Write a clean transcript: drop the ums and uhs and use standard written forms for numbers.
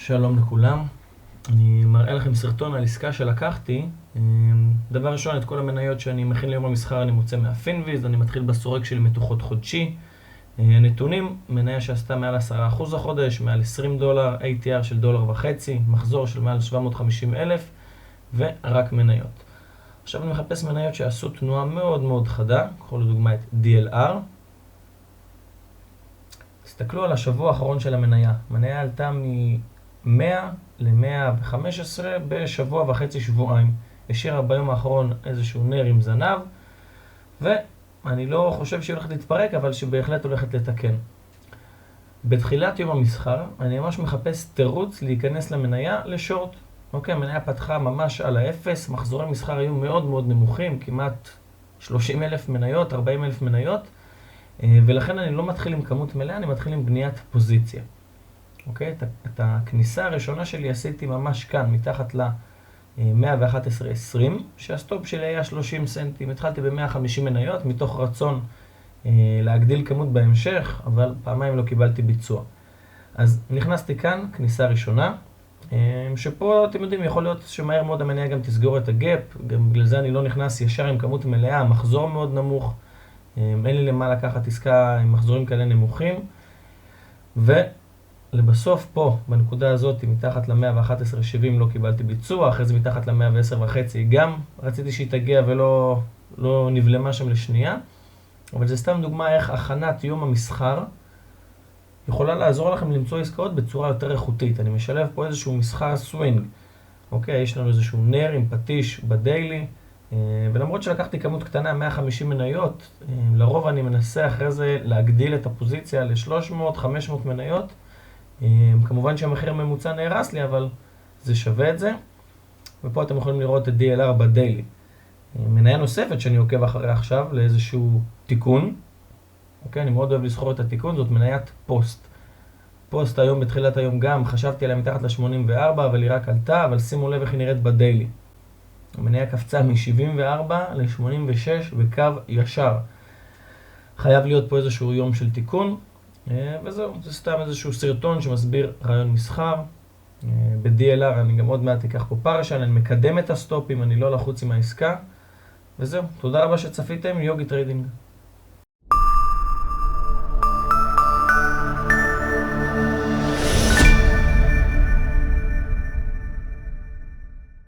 שלום לכולם, אני מראה לכם סרטון על עסקה שלקחתי. דבר ראשון, את כל המניות שאני מכין ליום המסחר אני מוצא מהפינוויז. אני מתחיל בסורק של מתוחות חודשי. נתונים, מניה שעשתה מעל 10% החודש, מעל $20, ATR של $1.50, מחזור של מעל 750,000 ורק מניות. עכשיו אני מחפש מניות שעשו תנועה מאוד מאוד חדה, קחו לדוגמה את DLR. תסתכלו על השבוע האחרון של המניה. מניה עלתה מ-100 ל-115 בשבוע וחצי, שבועיים. השאירה ביום האחרון איזשהו נר עם זנב, ואני לא חושב שהיא הולכת להתפרק, אבל שבהחלט הולכת לתקן. בתחילת יום המסחר, אני ממש מחפש תירוץ להיכנס למניה לשורט. אוקיי, המניה פתחה ממש על האפס, מחזורי מסחר היו מאוד מאוד נמוכים, כמעט 30,000 מניות, 40,000 מניות, ולכן אני לא מתחיל עם כמות מלאה, אני מתחיל עם בניית פוזיציה. אוקיי? את הכניסה הראשונה שלי עשיתי ממש כאן, מתחת ל-111.20, שהסטופ שלי היה 30 סנטים. התחלתי ב-150 מניות, מתוך רצון להגדיל כמות בהמשך, אבל פעמיים לא קיבלתי ביצוע. אז נכנסתי כאן, כניסה ראשונה, שפה אתם יודעים, יכול להיות שמהר מאוד המניה גם תסגור את הגאפ, גם בגלל זה אני לא נכנס ישר עם כמות מלאה, מחזור מאוד נמוך, אין לי למה לקחת עסקה עם מחזורים כאלה נמוכים, ולבסוף פה, בנקודה הזאת, מתחת ל-111.70 לא קיבלתי ביצוע, אחרי זה מתחת ל-110.5 גם רציתי שהיא תגיע ולא נבלמה שם לשנייה, אבל זה סתם דוגמה איך הכנת יום המסחר יכולה לעזור לכם למצוא עסקאות בצורה יותר איכותית. אני משלב פה איזשהו מסחר סווינג. אוקיי, יש לנו איזשהו נר עם פטיש בדיילי, ולמרות שלקחתי כמות קטנה, 150 מניות, לרוב אני מנסה אחרי זה להגדיל את הפוזיציה ל-300-500 מניות. כמובן שהמחיר הממוצע נהרס לי, אבל זה שווה את זה. ופה אתם יכולים לראות את DLR בדיילי. מניה נוספת שאני עוקב אחריה עכשיו לאיזשהו תיקון. אוקיי, אני מאוד אוהב לסחור את התיקון, זאת מניית פוסט. פוסט היום, בתחילת היום גם, חשבתי עליה מתחת ל-84, אבל היא רק עלתה, אבל שימו לב איך היא נראית בדיילי. המניה קפצה מ-74 ל-86 בקו ישר. חייב להיות פה איזשהו יום של תיקון, וזהו, זה סתם איזשהו סרטון שמסביר רעיון מסחר. ב-DLR אני גם עוד מעט אקח פה פרשן, אני מקדם את הסטופים, אני לא לחוץ עם העסקה, וזהו. תודה רבה שצפיתם, יוגי טריידינג.